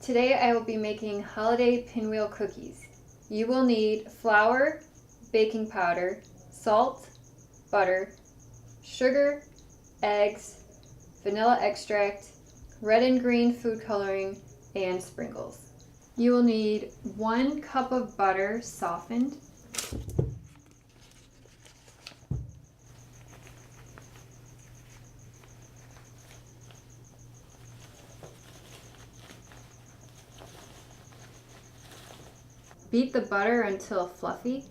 Today I will be making holiday pinwheel cookies. You will need flour, baking powder, salt, butter, sugar, eggs, vanilla extract, red and green food coloring, and sprinkles. You will need 1 cup of butter softened, beat the butter until fluffy.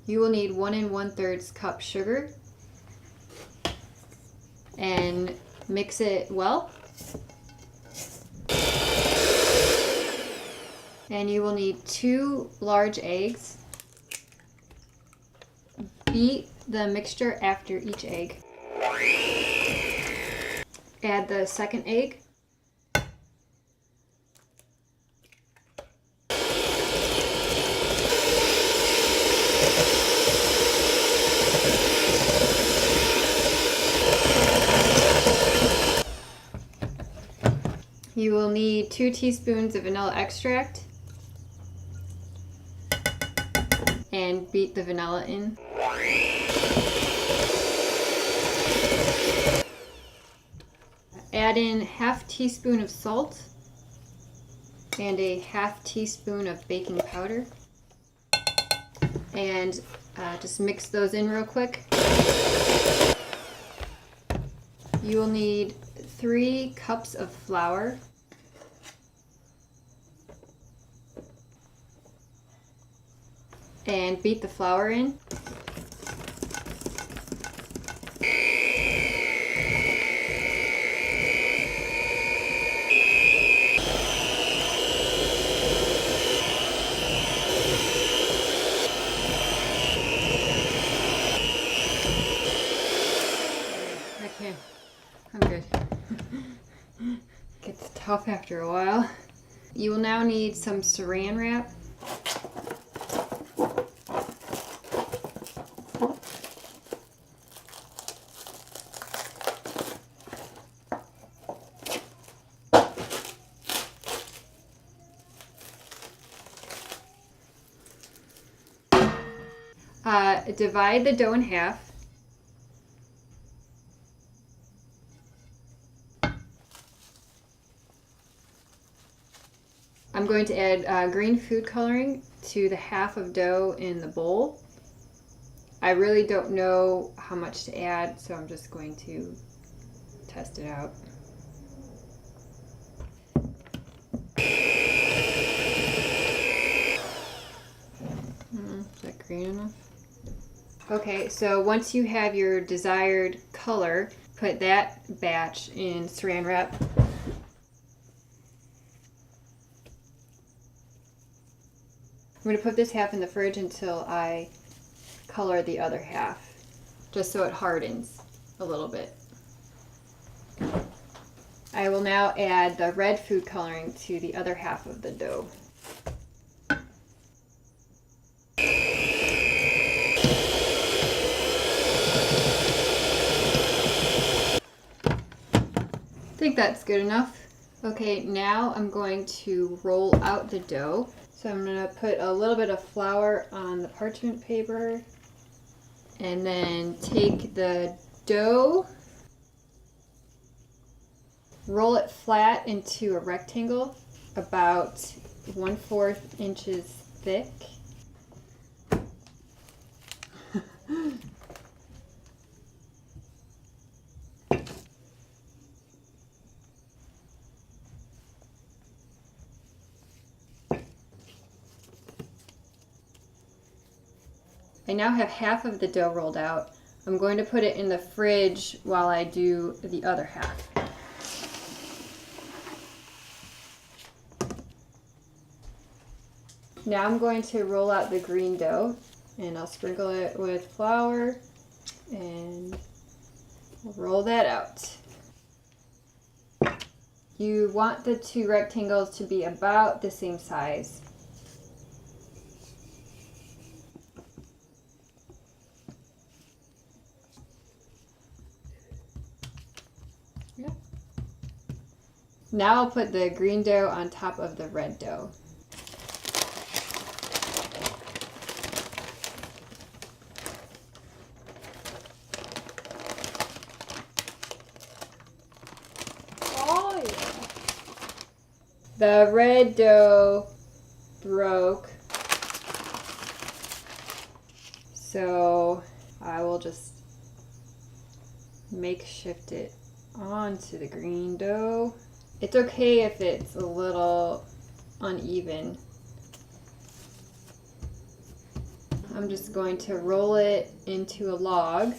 You will need 1 1/3 cup sugar and mix it well. And you will need 2 large eggs. Beat the mixture after each egg. Add the second egg. You will need 2 teaspoons of vanilla extract and beat the vanilla in. Add in 1/2 teaspoon of salt and a 1/2 teaspoon of baking powder, and just mix those in real quick. You will need 3 cups of flour, and beat the flour in. I'm good. Gets tough after a while. You will now need some saran wrap. Divide the dough in half. I'm going to add green food coloring to the half of dough in the bowl. I really don't know how much to add, so I'm just going to test it out. Is that green enough? Okay, so once you have your desired color, put that batch in saran wrap. I'm going to put this half in the fridge until I color the other half, just so it hardens a little bit. I will now add the red food coloring to the other half of the dough. I think that's good enough. Okay, now I'm going to roll out the dough. So I'm going to put a little bit of flour on the parchment paper and then take the dough, roll it flat into a rectangle about 1/4 inches thick. I now have half of the dough rolled out. I'm going to put it in the fridge while I do the other half. Now I'm going to roll out the green dough, and I'll sprinkle it with flour and roll that out. You want the 2 rectangles to be about the same size. Now I'll put the green dough on top of the red dough. Oh yeah. The red dough broke, so I will just makeshift it onto the green dough. It's okay if it's a little uneven. I'm just going to roll it into a log.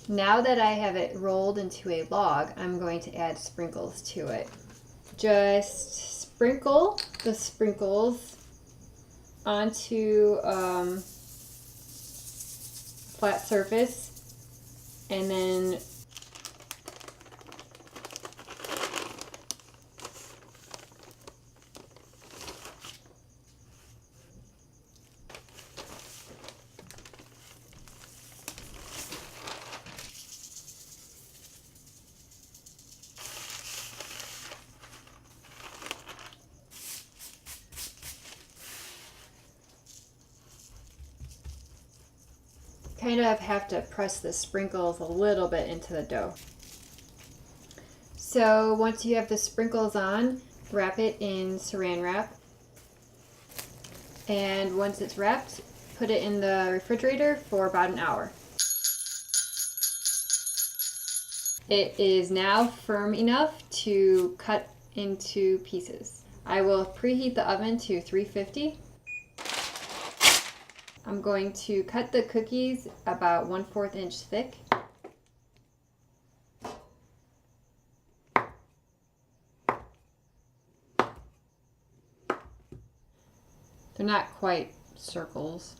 Now that I have it rolled into a log, I'm going to add sprinkles to it. Just sprinkle the sprinkles onto flat surface, and then kind of have to press the sprinkles a little bit into the dough. So once you have the sprinkles on, wrap it in saran wrap. And once it's wrapped, put it in the refrigerator for about an hour. It is now firm enough to cut into pieces. I will preheat the oven to 350. I'm going to cut the cookies about 1/4 inch thick. They're not quite circles.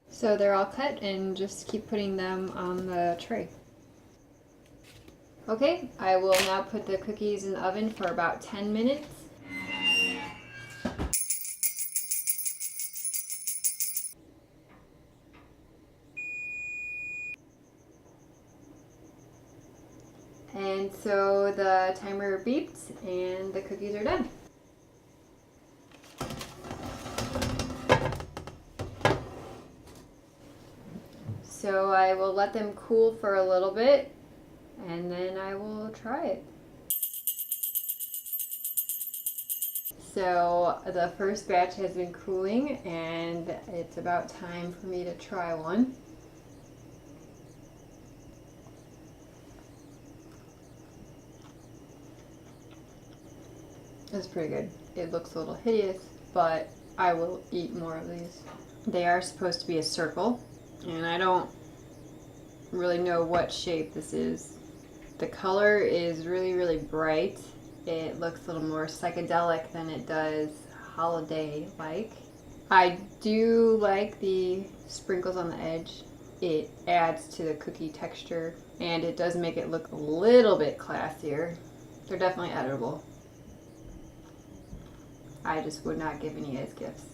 So they're all cut, and just keep putting them on the tray. Okay, I will now put the cookies in the oven for about 10 minutes. And so the timer beeped and the cookies are done. So I will let them cool for a little bit, and then I will try it. So the first batch has been cooling, and it's about time for me to try one. It's pretty good. It looks a little hideous, but I will eat more of these. They are supposed to be a circle, and I don't really know what shape this is. The color is really, really bright. It looks a little more psychedelic than it does holiday-like. I do like the sprinkles on the edge. It adds to the cookie texture, and it does make it look a little bit classier. They're definitely edible. I just would not give any as gifts.